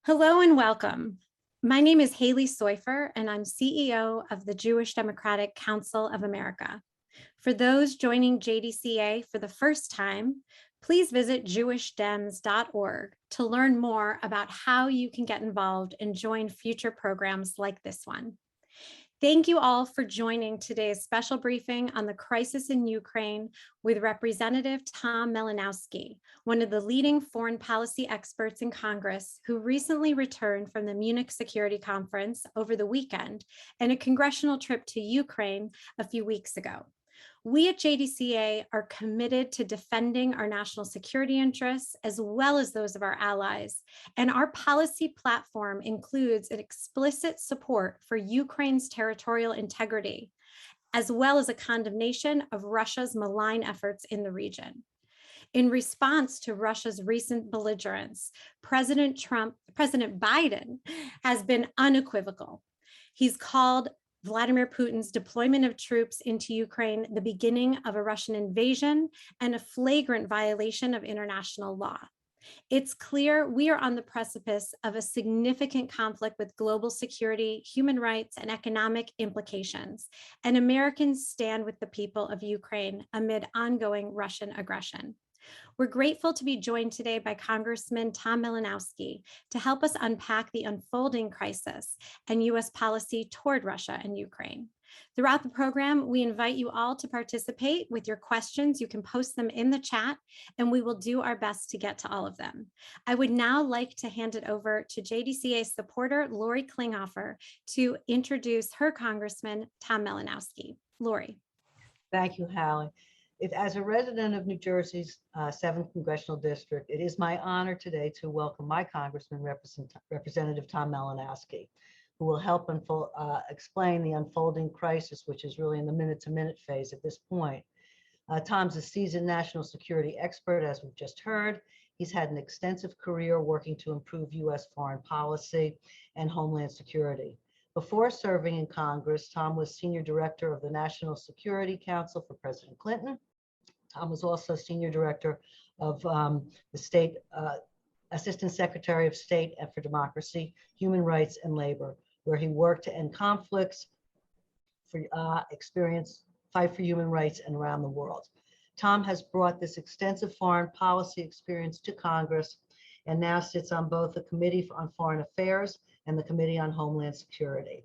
Hello and welcome. My name is Halie Soifer, and I'm CEO of the Jewish Democratic Council of America. For those joining JDCA for the first time, please visit jewishdems.org to learn more about how you can get involved and join future programs like this one. Thank you all for joining today's special briefing on the crisis in Ukraine with Representative Tom Malinowski, one of the leading foreign policy experts in Congress who recently returned from the Munich Security Conference over the weekend and a congressional trip to Ukraine a few weeks ago. We at JDCA are committed to defending our national security interests as well as those of our allies, and our policy platform includes an explicit support for Ukraine's territorial integrity, as well as a condemnation of Russia's malign efforts in the region. In response to Russia's recent belligerence, President Biden has been unequivocal. He's called Vladimir Putin's deployment of troops into Ukraine the beginning of a Russian invasion and a flagrant violation of international law. It's clear we are on the precipice of a significant conflict with global security, human rights, and economic implications, and Americans stand with the people of Ukraine amid ongoing Russian aggression. We're grateful to be joined today by Congressman Tom Malinowski to help us unpack the unfolding crisis and U.S. policy toward Russia and Ukraine. Throughout the program, we invite you all to participate with your questions. You can post them in the chat, and we will do our best to get to all of them. I would now like to hand it over to JDCA supporter Lori Klinghoffer to introduce her Congressman Tom Malinowski. Lori. Thank you, Halie. As a resident of New Jersey's 7th Congressional District, it is my honor today to welcome my Congressman, Representative Tom Malinowski, who will help explain the unfolding crisis, which is really in the minute-to-minute phase at this point. Tom's a seasoned national security expert, as we've just heard. He's had an extensive career working to improve U.S. foreign policy and homeland security. Before serving in Congress, Tom was Senior Director of the National Security Council for President Clinton. Tom was also Senior Director of the State Assistant Secretary of State for Democracy, Human Rights, and Labor, where he worked to end conflicts, fight for human rights, and around the world. Tom has brought this extensive foreign policy experience to Congress and now sits on both the Committee on Foreign Affairs and the Committee on Homeland Security.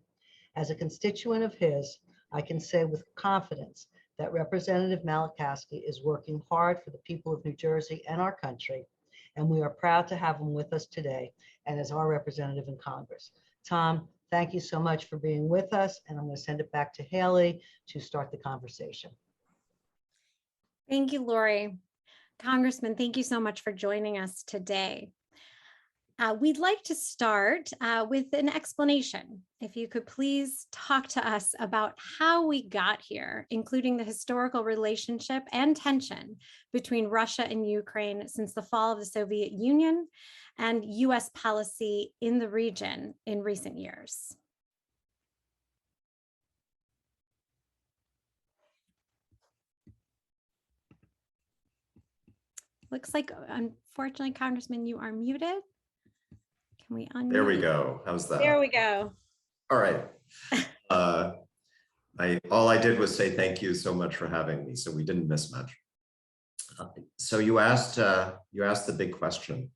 As a constituent of his, I can say with confidence that Representative Malinowski is working hard for the people of New Jersey and our country, and we are proud to have him with us today and as our representative in Congress. Tom, thank you so much for being with us, and I'm going to send it back to Halie to start the conversation. Thank you, Lori. Congressman, thank you so much for joining us today. We'd like to start with an explanation. If you could please talk to us about how we got here, including the historical relationship and tension between Russia and Ukraine since the fall of the Soviet Union and U.S. policy in the region in recent years. Looks like, unfortunately, Congressman, you are muted. Can we unmute? There we go. How's that? There we go. All right. All I did was say thank you so much for having me, so we didn't miss much. So you asked the big question,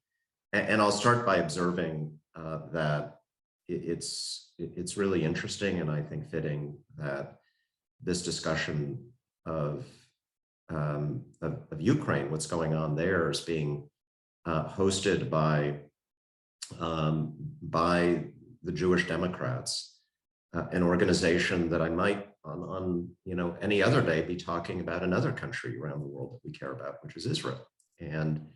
and I'll start by observing that it's really interesting and I think fitting that this discussion of Ukraine, what's going on there, is being hosted by the Jewish Democrats, an organization that I might on any other day be talking about another country around the world that we care about, which is Israel. And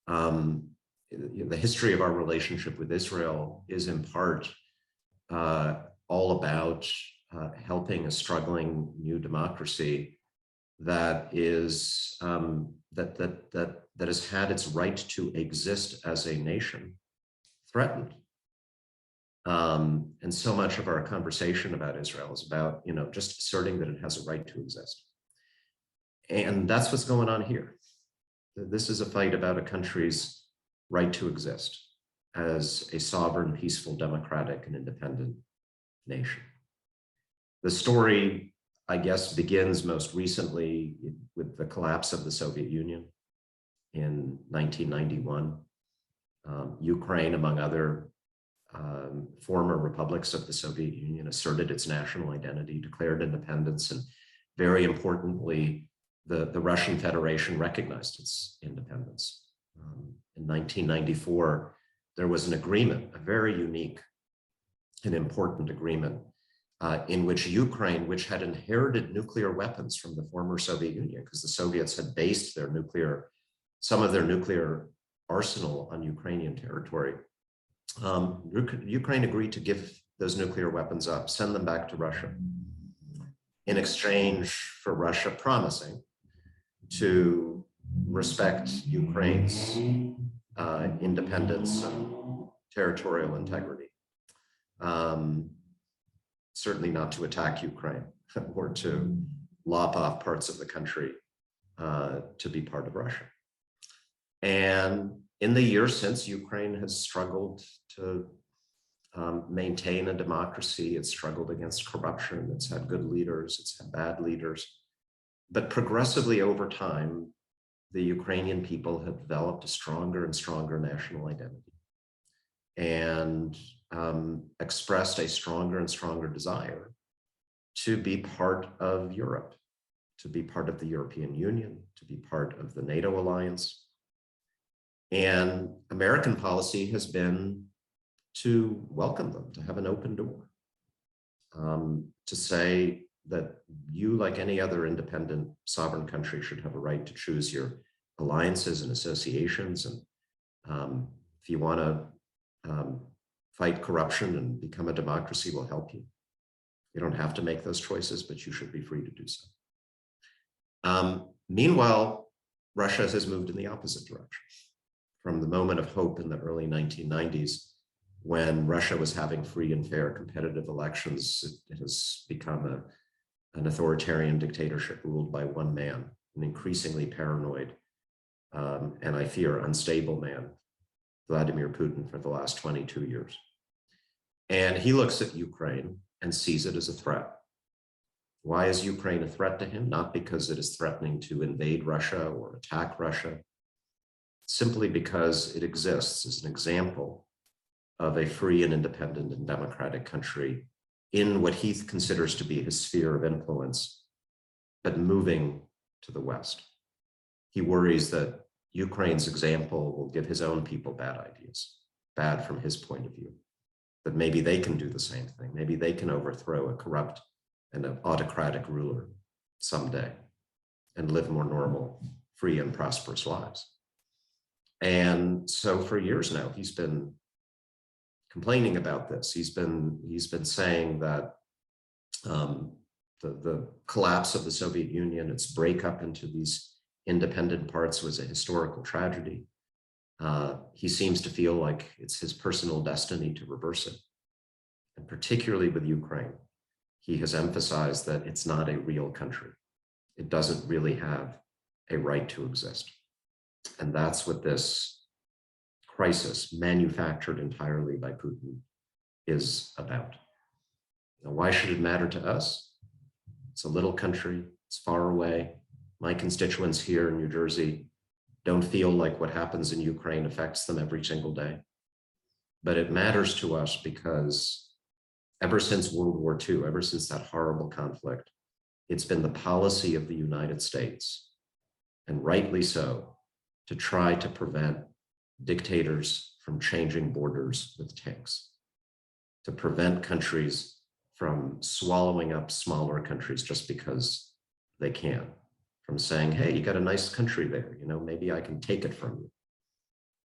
the history of our relationship with Israel is in part all about helping a struggling new democracy that is that has had its right to exist as a nation threatened. And so much of our conversation about Israel is about, just asserting that it has a right to exist. And that's what's going on here. This is a fight about a country's right to exist. as a sovereign, peaceful, democratic, and independent nation. The story, I guess, begins most recently with the collapse of the Soviet Union in 1991. Ukraine, among other former republics of the Soviet Union, asserted its national identity, declared independence, and very importantly, the Russian Federation recognized its independence. In 1994, there was an agreement, a very unique and important agreement, in which Ukraine, which had inherited nuclear weapons from the former Soviet Union, because the Soviets had based some of their nuclear arsenal on Ukrainian territory, Ukraine agreed to give those nuclear weapons up, send them back to Russia, in exchange for Russia promising to respect Ukraine's independence and territorial integrity. Certainly not to attack Ukraine or to lop off parts of the country to be part of Russia. And in the years since, Ukraine has struggled to maintain a democracy. It's struggled against corruption. It's had good leaders. It's had bad leaders. But progressively over time, the Ukrainian people have developed a stronger and stronger national identity and expressed a stronger and stronger desire to be part of Europe, to be part of the European Union, to be part of the NATO alliance. And American policy has been to welcome them, to have an open door, to say that you, like any other independent sovereign country, should have a right to choose your alliances and associations. And if you want to fight corruption and become a democracy, we'll help you. You don't have to make those choices, but you should be free to do so. Meanwhile, Russia has moved in the opposite direction. From the moment of hope in the early 1990s, when Russia was having free and fair competitive elections, it has become an authoritarian dictatorship ruled by one man, an increasingly paranoid and I fear unstable man, Vladimir Putin, for the last 22 years. And he looks at Ukraine and sees it as a threat. Why is Ukraine a threat to him? Not because it is threatening to invade Russia or attack Russia, simply because it exists as an example of a free and independent and democratic country in what he considers to be his sphere of influence, but moving to the West. He worries that Ukraine's example will give his own people bad ideas, bad from his point of view, that maybe they can do the same thing. Maybe they can overthrow a corrupt and an autocratic ruler someday and live more normal, free and prosperous lives. And so for years now, he's been complaining about this. He's been saying that the collapse of the Soviet Union, its breakup into these independent parts, was a historical tragedy. He seems to feel like it's his personal destiny to reverse it. And particularly with Ukraine, he has emphasized that it's not a real country. It doesn't really have a right to exist. And that's what this crisis, manufactured entirely by Putin, is about. Now, why should it matter to us? It's a little country, it's far away. My constituents here in New Jersey don't feel like what happens in Ukraine affects them every single day. But it matters to us because ever since World War II, ever since that horrible conflict, it's been the policy of the United States, and rightly so, to try to prevent dictators from changing borders with tanks, to prevent countries from swallowing up smaller countries just because they can, from saying, hey, you got a nice country there, you know, maybe I can take it from you.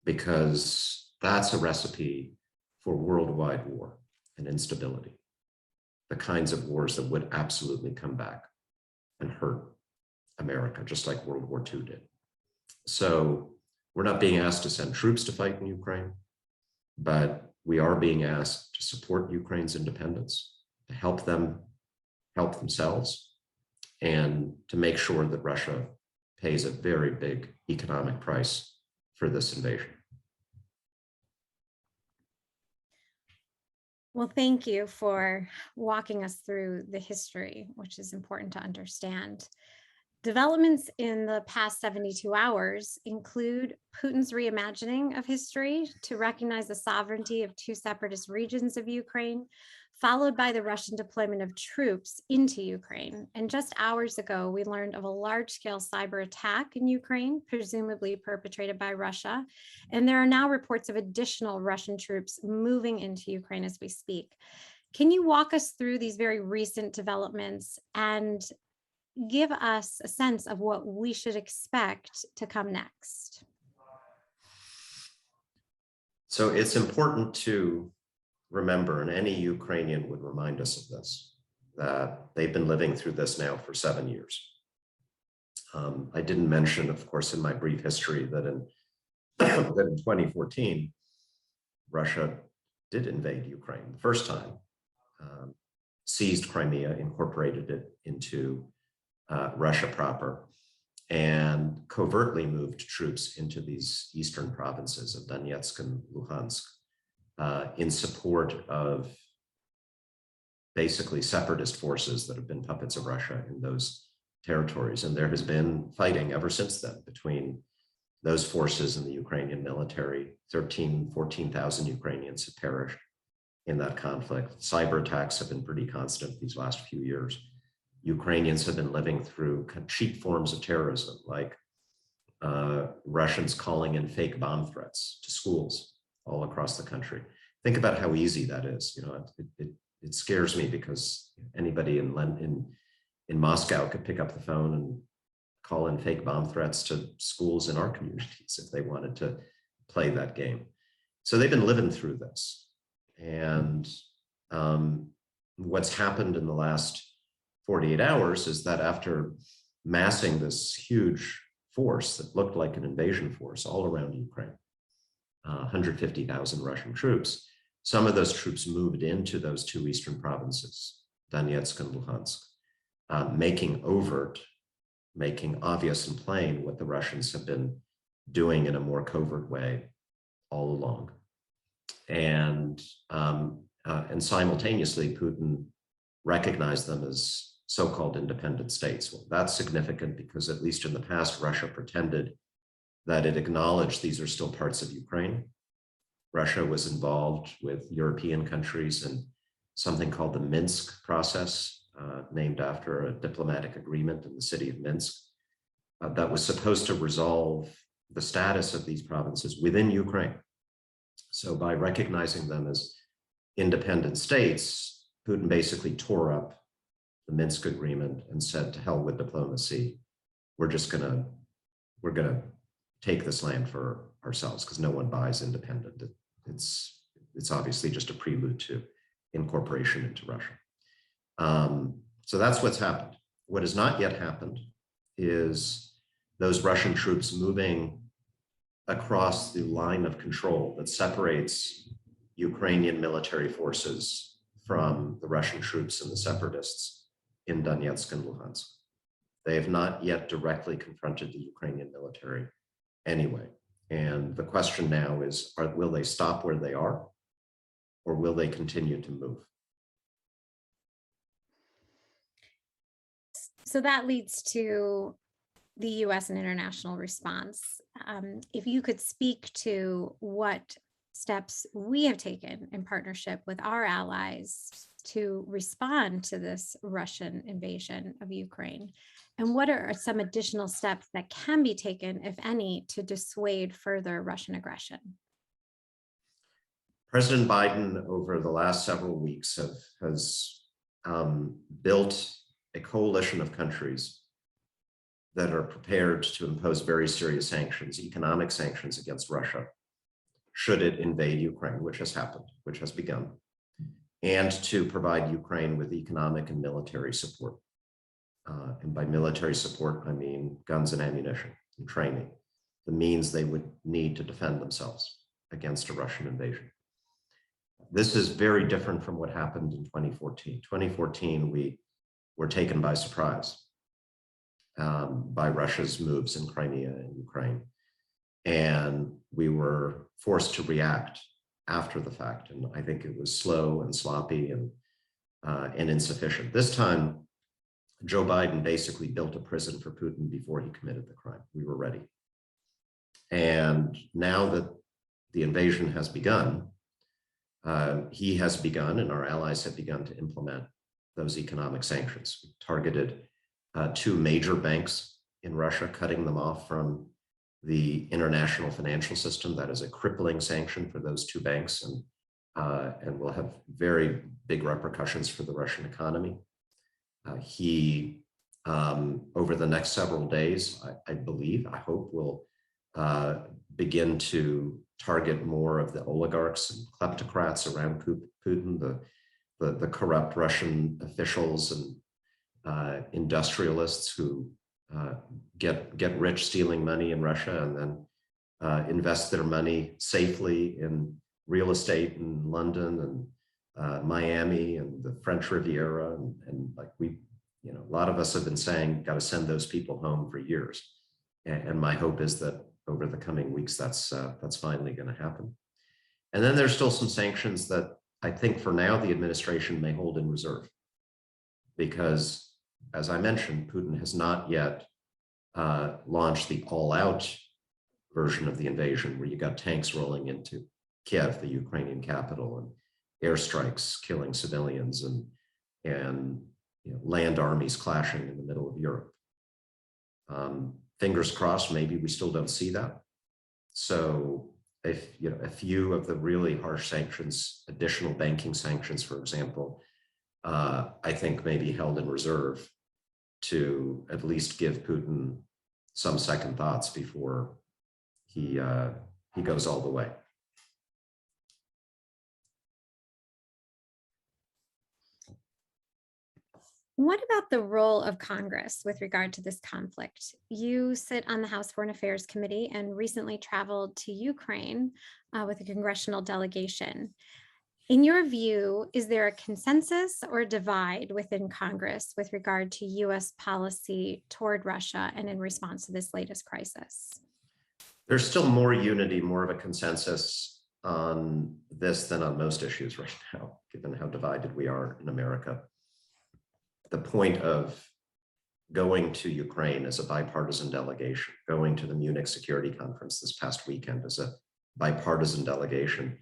Because that's a recipe for worldwide war and instability, the kinds of wars that would absolutely come back and hurt America, just like World War II did. So we're not being asked to send troops to fight in Ukraine, but we are being asked to support Ukraine's independence, to help them help themselves, and to make sure that Russia pays a very big economic price for this invasion. Well, thank you for walking us through the history, which is important to understand. Developments in the past 72 hours include Putin's reimagining of history to recognize the sovereignty of two separatist regions of Ukraine, followed by the Russian deployment of troops into Ukraine. And just hours ago, we learned of a large-scale cyber attack in Ukraine, presumably perpetrated by Russia. And there are now reports of additional Russian troops moving into Ukraine as we speak. Can you walk us through these very recent developments and give us a sense of what we should expect to come next? So it's important to remember, and any Ukrainian would remind us of this, that they've been living through this now for 7 years. I didn't mention, of course, in my brief history that in 2014, Russia did invade Ukraine the first time, seized Crimea, incorporated it into Russia proper, and covertly moved troops into these eastern provinces of Donetsk and Luhansk in support of basically separatist forces that have been puppets of Russia in those territories. And there has been fighting ever since then between those forces and the Ukrainian military. 14,000 Ukrainians have perished in that conflict. Cyber attacks have been pretty constant these last few years. Ukrainians have been living through cheap forms of terrorism, like Russians calling in fake bomb threats to schools all across the country. Think about how easy that is. You know, it scares me because anybody in Moscow could pick up the phone and call in fake bomb threats to schools in our communities if they wanted to play that game. So they've been living through this. And what's happened in the last 48 hours is that after massing this huge force that looked like an invasion force all around Ukraine, 150,000 Russian troops, some of those troops moved into those two eastern provinces, Donetsk and Luhansk, making obvious and plain what the Russians have been doing in a more covert way all along. And simultaneously, Putin recognized them as so-called independent states. Well, that's significant because at least in the past, Russia pretended that it acknowledged these are still parts of Ukraine. Russia was involved with European countries in something called the Minsk process, named after a diplomatic agreement in the city of Minsk, that was supposed to resolve the status of these provinces within Ukraine. So by recognizing them as independent states, Putin basically tore up the Minsk agreement and said, to hell with diplomacy. We're gonna take this land for ourselves because no one buys independent. It's obviously just a prelude to incorporation into Russia. So that's what's happened. What has not yet happened is those Russian troops moving across the line of control that separates Ukrainian military forces from the Russian troops and the separatists in Donetsk and Luhansk. They have not yet directly confronted the Ukrainian military anyway. And the question now is, will they stop where they are, or will they continue to move? So that leads to the US and international response. If you could speak to what steps we have taken in partnership with our allies to respond to this Russian invasion of Ukraine, and what are some additional steps that can be taken, if any, to dissuade further Russian aggression? President Biden, over the last several weeks, has built a coalition of countries that are prepared to impose very serious sanctions, economic sanctions against Russia, should it invade Ukraine, which has happened, which has begun, and to provide Ukraine with economic and military support. And by military support, I mean guns and ammunition and training, the means they would need to defend themselves against a Russian invasion. This is very different from what happened in 2014. 2014, we were taken by surprise by Russia's moves in Crimea and Ukraine. And we were forced to react after the fact. And I think it was slow and sloppy and insufficient. This time, Joe Biden basically built a prison for Putin before he committed the crime. We were ready. And now that the invasion has begun, he has begun and our allies have begun to implement those economic sanctions. We targeted two major banks in Russia, cutting them off from the international financial system. That is a crippling sanction for those two banks and will have very big repercussions for the Russian economy. He, over the next several days, I believe, I hope, will begin to target more of the oligarchs and kleptocrats around Putin, the corrupt Russian officials and industrialists who get rich stealing money in Russia and then invest their money safely in real estate in London and Miami and the French Riviera. And like a lot of us have been saying, got to send those people home for years. And my hope is that over the coming weeks, that's finally going to happen. And then there's still some sanctions that I think for now the administration may hold in reserve, because as I mentioned, Putin has not yet launched the all-out version of the invasion, where you got tanks rolling into Kiev, the Ukrainian capital, and airstrikes killing civilians and land armies clashing in the middle of Europe. Fingers crossed, maybe we still don't see that. So if a few of the really harsh sanctions, additional banking sanctions, for example, I think may be held in reserve to at least give Putin some second thoughts before he goes all the way. What about the role of Congress with regard to this conflict? You sit on the House Foreign Affairs Committee and recently traveled to Ukraine with a congressional delegation. In your view, is there a consensus or a divide within Congress with regard to U.S. policy toward Russia and in response to this latest crisis? There's still more unity, more of a consensus on this than on most issues right now, given how divided we are in America. The point of going to Ukraine as a bipartisan delegation, going to the Munich Security Conference this past weekend as a bipartisan delegation,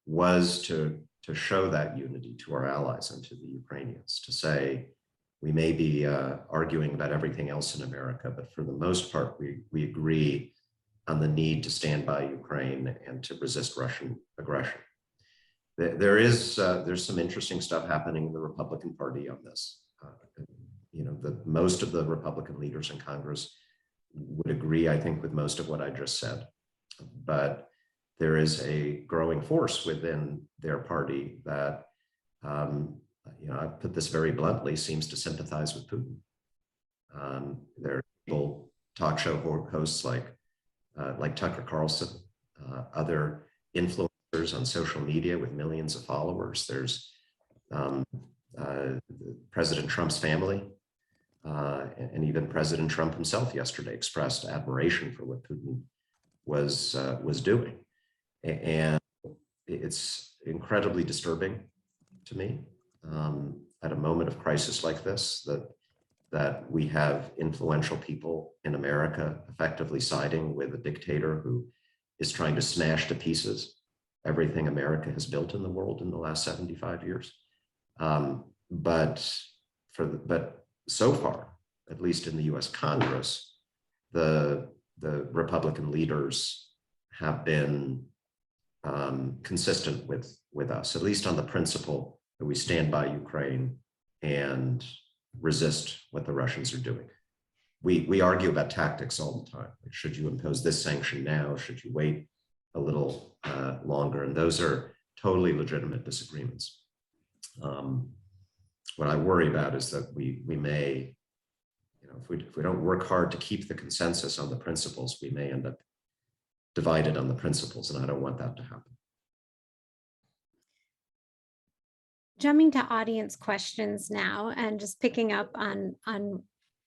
was to show that unity to our allies and to the Ukrainians, to say, we may be arguing about everything else in America, but for the most part, we agree on the need to stand by Ukraine and to resist Russian aggression. There's some interesting stuff happening in the Republican Party on this. Most of the Republican leaders in Congress would agree, I think, with most of what I just said. But there is a growing force within their party that, I put this very bluntly, seems to sympathize with Putin. There are people, talk show hosts like Tucker Carlson, other influencers on social media with millions of followers. There's President Trump's family, and even President Trump himself yesterday expressed admiration for what Putin was doing. And it's incredibly disturbing to me at a moment of crisis like this that we have influential people in America effectively siding with a dictator who is trying to smash to pieces everything America has built in the world in the last 75 years. But so far, at least in the US Congress, the Republican leaders have been consistent with us, at least on the principle that we stand by Ukraine and resist what the Russians are doing. We argue about tactics all the time. Should you impose this sanction now? Should you wait a little longer? And those are totally legitimate disagreements. What I worry about is that we may, if we don't work hard to keep the consensus on the principles, we may end up divided on the principles, and I don't want that to happen. Jumping to audience questions now, and just picking up on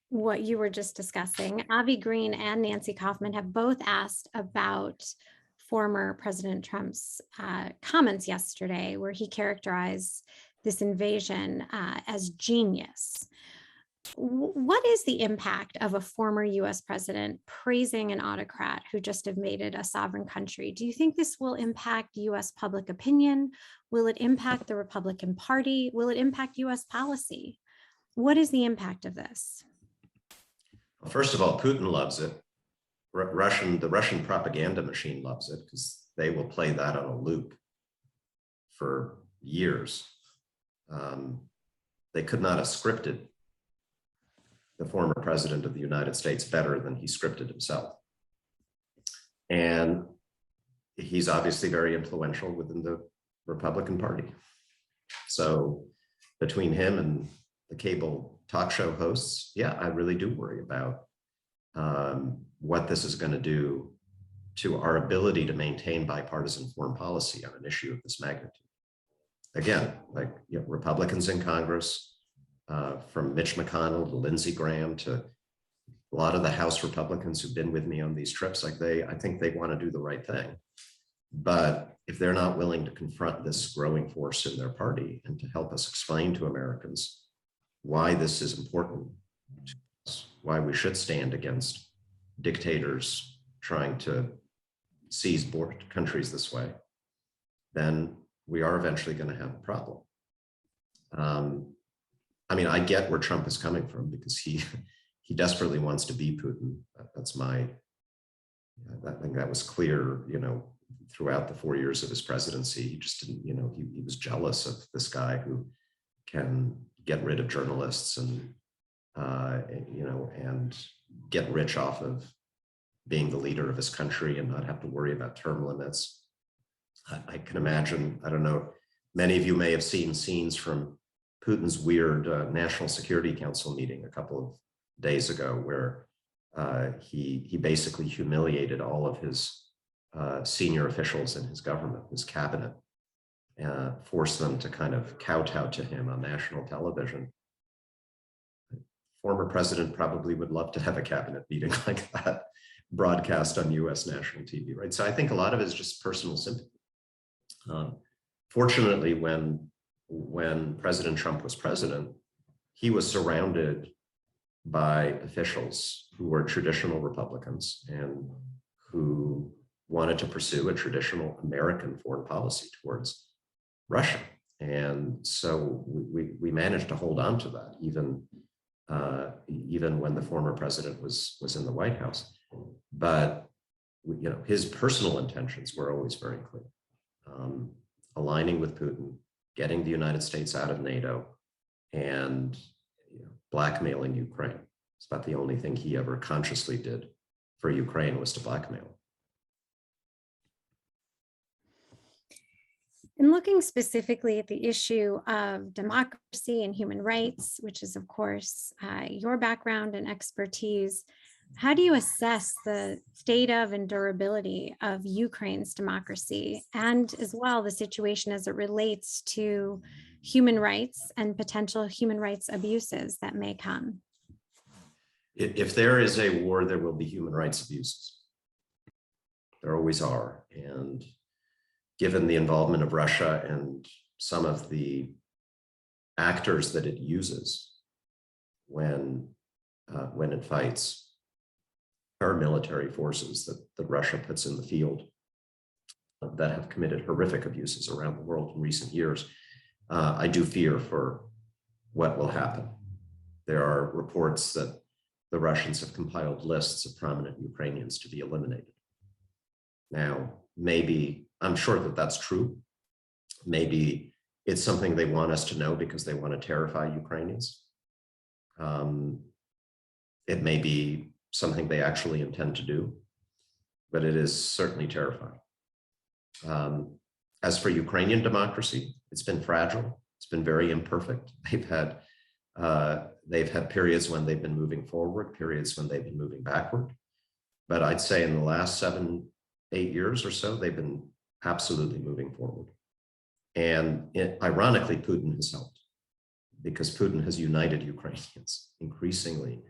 what you were just discussing, Avi Green and Nancy Kaufman have both asked about former President Trump's comments yesterday, where he characterized this invasion as genius. What is the impact of a former US president praising an autocrat who just invaded a sovereign country? Do you think this will impact US public opinion? Will it impact the Republican Party? Will it impact US policy? What is the impact of this? Well, first of all, Putin loves it. The Russian propaganda machine loves it because they will play that on a loop for years. They could not have scripted the former president of the United States better than he scripted himself. And he's obviously very influential within the Republican Party. So between him and the cable talk show hosts, yeah, I really do worry about what this is going to do to our ability to maintain bipartisan foreign policy on an issue of this magnitude. Again, like, you know, Republicans in Congress, from Mitch McConnell to Lindsey Graham to a lot of the House Republicans who've been with me on these trips, like I think they want to do the right thing. But if they're not willing to confront this growing force in their party and to help us explain to Americans why this is important to us, why we should stand against dictators trying to seize countries this way, then we are eventually going to have a problem. I mean, I get where Trump is coming from because he desperately wants to be Putin. I think that was clear, you know, throughout the 4 years of his presidency. He just didn't, you know, he was jealous of this guy who can get rid of journalists and, you know, and get rich off of being the leader of his country and not have to worry about term limits. I can imagine, I don't know, many of you may have seen scenes from Putin's weird National Security Council meeting a couple of days ago, where he basically humiliated all of his senior officials in his government, his cabinet, forced them to kind of kowtow to him on national television. Former president probably would love to have a cabinet meeting like that broadcast on US national TV, right? So I think a lot of it is just personal sympathy. Fortunately, when President Trump was president, he was surrounded by officials who were traditional Republicans and who wanted to pursue a traditional American foreign policy towards Russia. And so we managed to hold on to that, even when the former president was in the White House. But you know, his personal intentions were always very clear. Aligning with Putin, getting the United States out of NATO, and blackmailing Ukraine. It's about the only thing he ever consciously did for Ukraine was to blackmail. And looking specifically at the issue of democracy and human rights, which is, of course, your background and expertise, how do you assess the state of and durability of Ukraine's democracy, and as well the situation as it relates to human rights and potential human rights abuses that may come? If there is a war, there will be human rights abuses. There always are. And given the involvement of Russia and some of the actors that it uses when it fights paramilitary forces that Russia puts in the field that have committed horrific abuses around the world in recent years, I do fear for what will happen. There are reports that the Russians have compiled lists of prominent Ukrainians to be eliminated. Now, maybe, I'm sure that that's true. Maybe it's something they want us to know because they want to terrify Ukrainians. It may be something they actually intend to do, but it is certainly terrifying. As for Ukrainian democracy, it's been fragile. It's been very imperfect. They've had periods when they've been moving forward, periods when they've been moving backward. But I'd say in the last 7-8 years or so, they've been absolutely moving forward. And ironically, Putin has helped, because Putin has united Ukrainians increasingly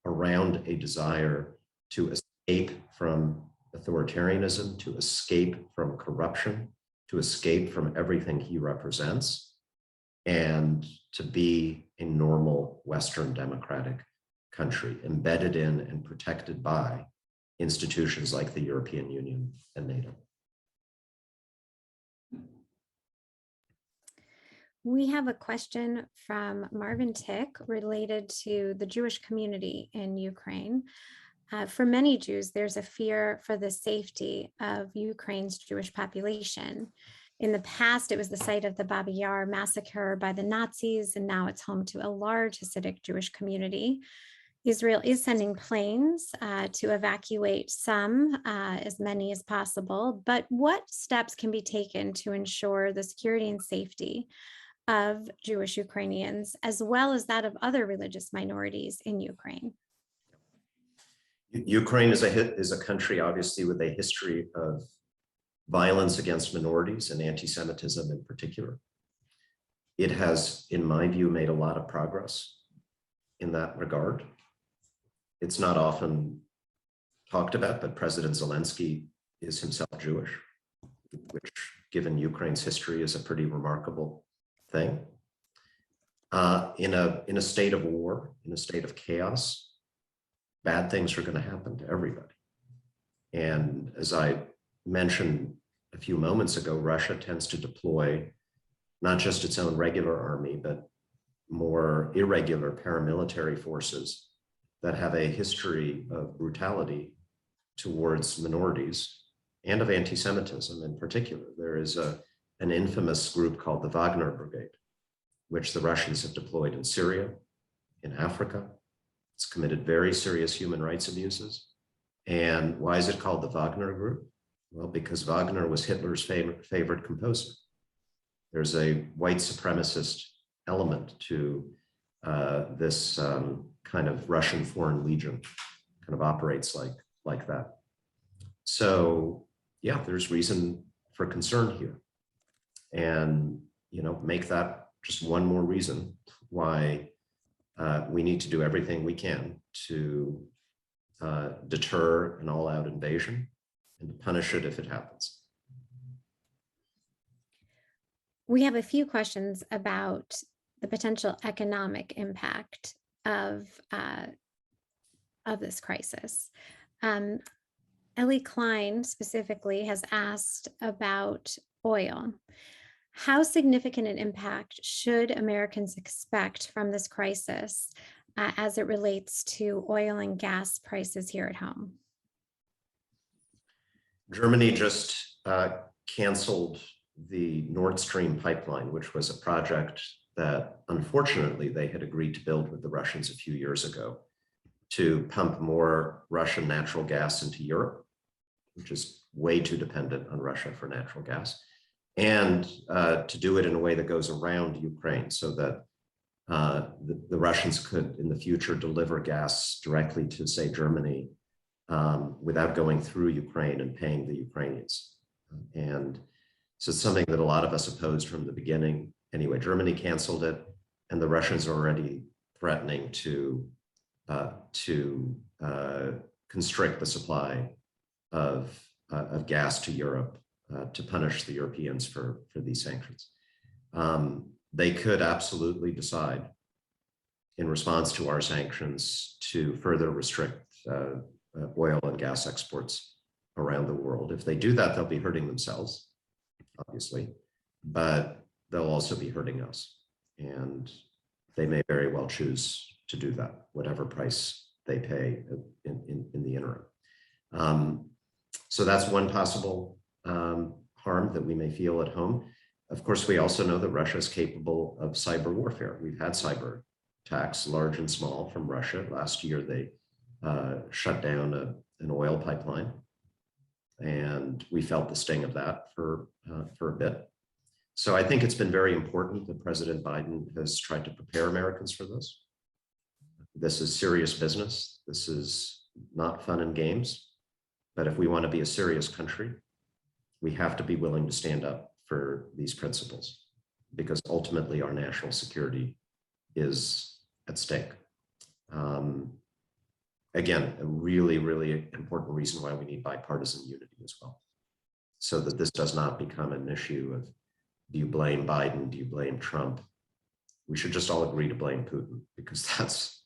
around a desire to escape from authoritarianism, to escape from corruption, to escape from everything he represents, and to be a normal Western democratic country embedded in and protected by institutions like the European Union and NATO. We have a question from Marvin Tick related to the Jewish community in Ukraine. For many Jews, there's a fear for the safety of Ukraine's Jewish population. In the past, it was the site of the Babi Yar massacre by the Nazis, and now it's home to a large Hasidic Jewish community. Israel is sending planes to evacuate some, as many as possible, but what steps can be taken to ensure the security and safety of Jewish Ukrainians, as well as that of other religious minorities in Ukraine? Ukraine is a country, obviously, with a history of violence against minorities and anti-Semitism in particular. It has, in my view, made a lot of progress in that regard. It's not often talked about, but President Zelensky is himself Jewish, which, given Ukraine's history, is a pretty remarkable thing. In a state of war, in a state of chaos, bad things are going to happen to everybody. And as I mentioned a few moments ago, Russia tends to deploy not just its own regular army, but more irregular paramilitary forces that have a history of brutality towards minorities and of anti-Semitism in particular. There is an infamous group called the Wagner Brigade, which the Russians have deployed in Syria, in Africa. It's committed very serious human rights abuses. And why is it called the Wagner Group? Well, because Wagner was Hitler's favorite composer. There's a white supremacist element to this kind of Russian Foreign Legion, kind of operates like that. So yeah, there's reason for concern here. And, make that just one more reason why we need to do everything we can to deter an all-out invasion and to punish it if it happens. We have a few questions about the potential economic impact of this crisis. Ellie Klein specifically has asked about oil. How significant an impact should Americans expect from this crisis as it relates to oil and gas prices here at home? Germany just canceled the Nord Stream pipeline, which was a project that unfortunately they had agreed to build with the Russians a few years ago to pump more Russian natural gas into Europe, which is way too dependent on Russia for natural gas, and to do it in a way that goes around Ukraine so that the Russians could in the future deliver gas directly to, say, Germany without going through Ukraine and paying the Ukrainians. And so it's something that a lot of us opposed from the beginning. Anyway, Germany canceled it, and the Russians are already threatening to constrict the supply of gas to Europe to punish the Europeans for these sanctions. They could absolutely decide, in response to our sanctions, to further restrict oil and gas exports around the world. If they do that, they'll be hurting themselves, obviously, but they'll also be hurting us. And they may very well choose to do that, whatever price they pay in the interim. So that's one possible harm that we may feel at home. Of course, we also know that Russia is capable of cyber warfare. We've had cyber attacks, large and small, from Russia. Last year, they shut down an oil pipeline, and we felt the sting of that for a bit. So I think it's been very important that President Biden has tried to prepare Americans for this. This is serious business. This is not fun and games. But if we want to be a serious country, we have to be willing to stand up for these principles, because ultimately our national security is at stake. again, a really, really important reason why we need bipartisan unity as well, so that this does not become an issue of, do you blame Biden? Do you blame Trump? We should just all agree to blame Putin, because that's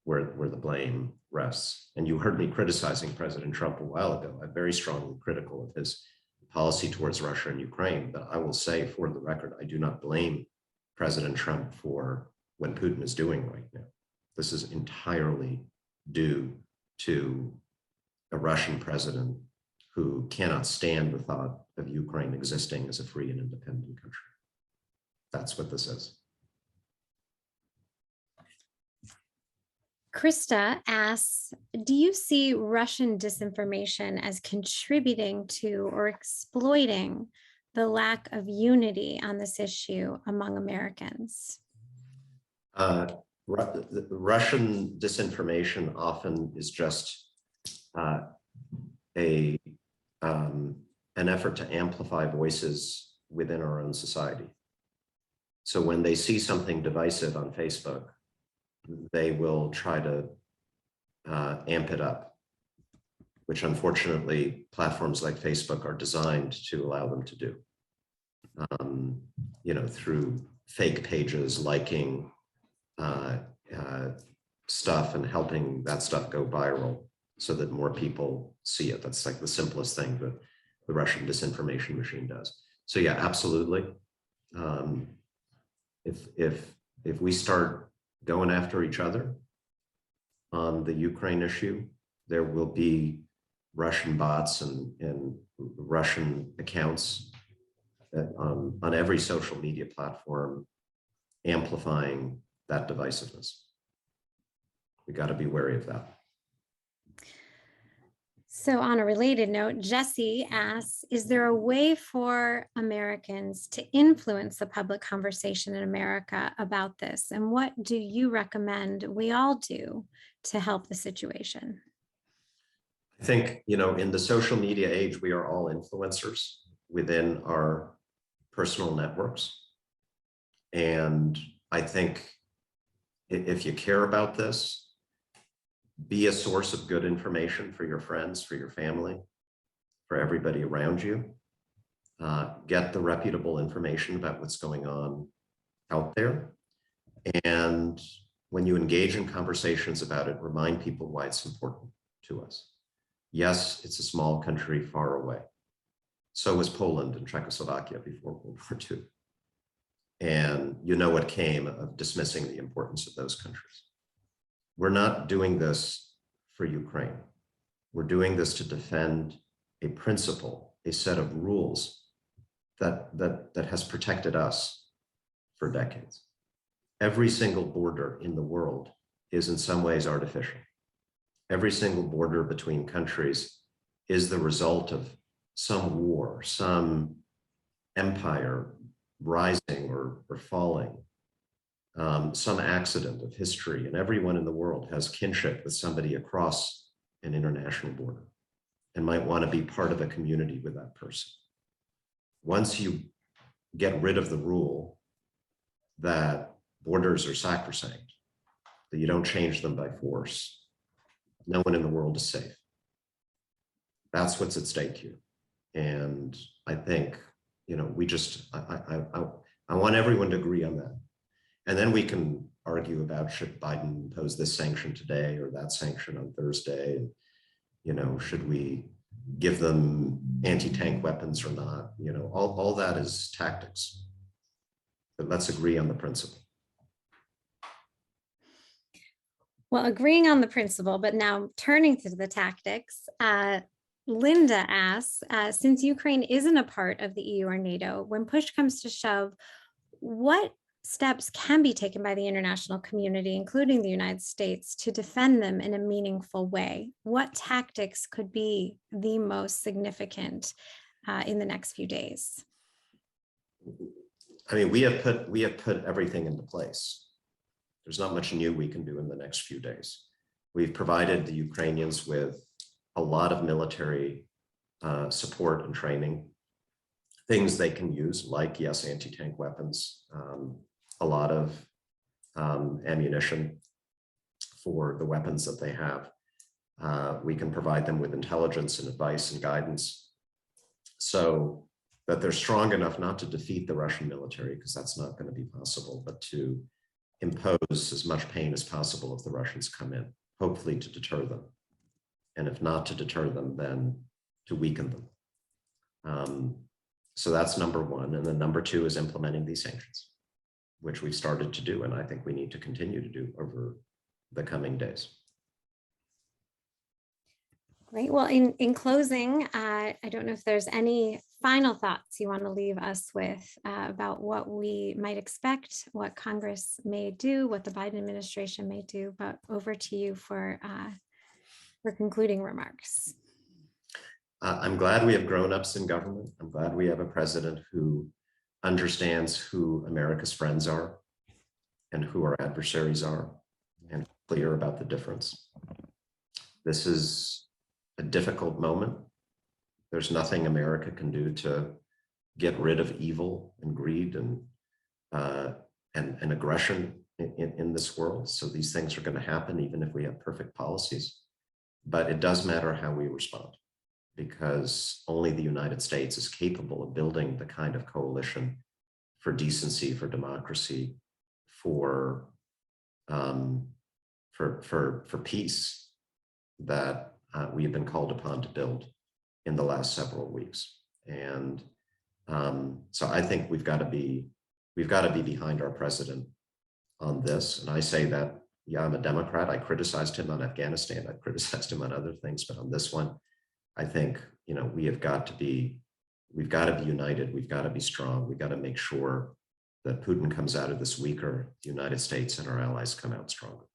where the blame rests. And you heard me criticizing President Trump a while ago. I'm very strongly critical of his policy towards Russia and Ukraine, but I will say, for the record, I do not blame President Trump for what Putin is doing right now. This is entirely due to a Russian president who cannot stand the thought of Ukraine existing as a free and independent country. That's what this is. Krista asks, do you see Russian disinformation as contributing to or exploiting the lack of unity on this issue among Americans? Russian disinformation often is just an effort to amplify voices within our own society. So when they see something divisive on Facebook, they will try to amp it up, which unfortunately platforms like Facebook are designed to allow them to do. Through fake pages, liking stuff and helping that stuff go viral so that more people see it. That's like the simplest thing that the Russian disinformation machine does. So yeah, absolutely. If we start going after each other on the Ukraine issue, there will be Russian bots and Russian accounts that, on every social media platform, amplifying that divisiveness. We got to be wary of that. So on a related note, Jesse asks, is there a way for Americans to influence the public conversation in America about this? And what do you recommend we all do to help the situation? I think, in the social media age, we are all influencers within our personal networks. And I think if you care about this, be a source of good information for your friends, for your family, for everybody around you. Get the reputable information about what's going on out there. And when you engage in conversations about it, remind people why it's important to us. Yes, it's a small country far away. So was Poland and Czechoslovakia before World War II. And you know what came of dismissing the importance of those countries. We're not doing this for Ukraine. We're doing this to defend a principle, a set of rules that has protected us for decades. Every single border in the world is in some ways artificial. Every single border between countries is the result of some war, some empire rising or falling. Some accident of history, and everyone in the world has kinship with somebody across an international border and might want to be part of a community with that person. Once you get rid of the rule that borders are sacrosanct, that you don't change them by force, no one in the world is safe. That's what's at stake here. And I think, I want everyone to agree on that. And then we can argue about, should Biden impose this sanction today or that sanction on Thursday? And, should we give them anti-tank weapons or not? All that is tactics. But let's agree on the principle. Well, agreeing on the principle, but now turning to the tactics, Linda asks, since Ukraine isn't a part of the EU or NATO, when push comes to shove, what steps can be taken by the international community, including the United States, to defend them in a meaningful way? What tactics could be the most significant in the next few days? I mean, we have put everything into place. There's not much new we can do in the next few days. We've provided the Ukrainians with a lot of military support and training, things they can use, like, yes, anti-tank weapons, a lot of ammunition for the weapons that they have. We can provide them with intelligence and advice and guidance so that they're strong enough not to defeat the Russian military, because that's not going to be possible, but to impose as much pain as possible if the Russians come in, hopefully to deter them. And if not to deter them, then to weaken them. So that's number one. And then number two is implementing these sanctions, which we've started to do. And I think we need to continue to do over the coming days. Great. Well, in closing, I don't know if there's any final thoughts you want to leave us with about what we might expect, what Congress may do, what the Biden administration may do, but over to you for concluding remarks. I'm glad we have grown-ups in government. I'm glad we have a president who understands who America's friends are and who our adversaries are, and clear about the difference. This is a difficult moment. There's nothing America can do to get rid of evil and greed and aggression in this world. So these things are going to happen even if we have perfect policies. But it does matter how we respond, because only the United States is capable of building the kind of coalition for decency, for democracy, for peace that we have been called upon to build in the last several weeks. And so I think we've got to be behind our president on this. And I say that, yeah, I'm a Democrat. I criticized him on Afghanistan. I criticized him on other things, but on this one, I think, we've got to be united. We've got to be strong. We've got to make sure that Putin comes out of this weaker. The United States and our allies come out stronger.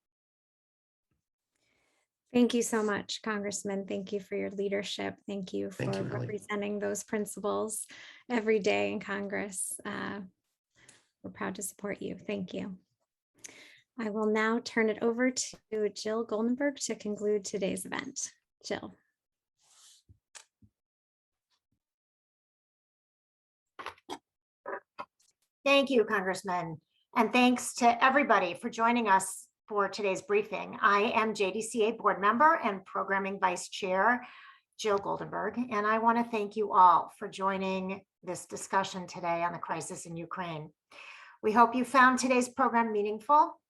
Thank you so much, Congressman. Thank you for your leadership. Thank you for representing those principles every day in Congress. We're proud to support you. Thank you. I will now turn it over to Jill Goldenberg to conclude today's event. Jill. Thank you, Congressman. And thanks to everybody for joining us for today's briefing. I am JDCA board member and programming vice chair, Jill Goldenberg, and I want to thank you all for joining this discussion today on the crisis in Ukraine. We hope you found today's program meaningful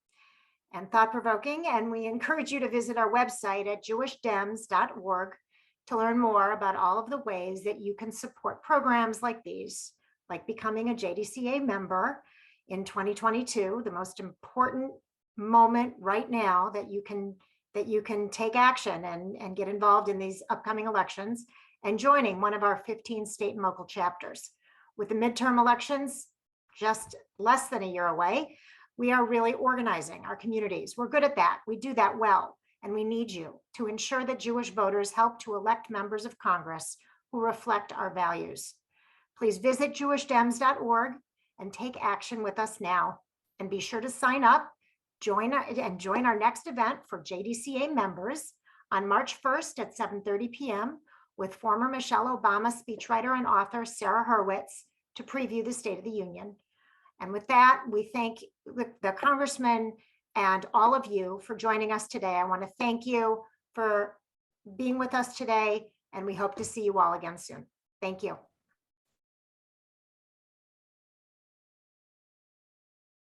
and thought-provoking, and we encourage you to visit our website at jewishdems.org to learn more about all of the ways that you can support programs like these, like becoming a JDCA member in 2022, the most important moment right now that you can take action and get involved in these upcoming elections, and joining one of our 15 state and local chapters. With the midterm elections just less than a year away, we are really organizing our communities. We're good at that. We do that well, and we need you to ensure that Jewish voters help to elect members of Congress who reflect our values. Please visit jewishdems.org and take action with us now, and be sure to sign up, join our next event for JDCA members on March 1st at 7:30 p.m. with former Michelle Obama speechwriter and author Sarah Hurwitz to preview the State of the Union. And with that, we thank the Congressman and all of you for joining us today. I want to thank you for being with us today, and we hope to see you all again soon. Thank you.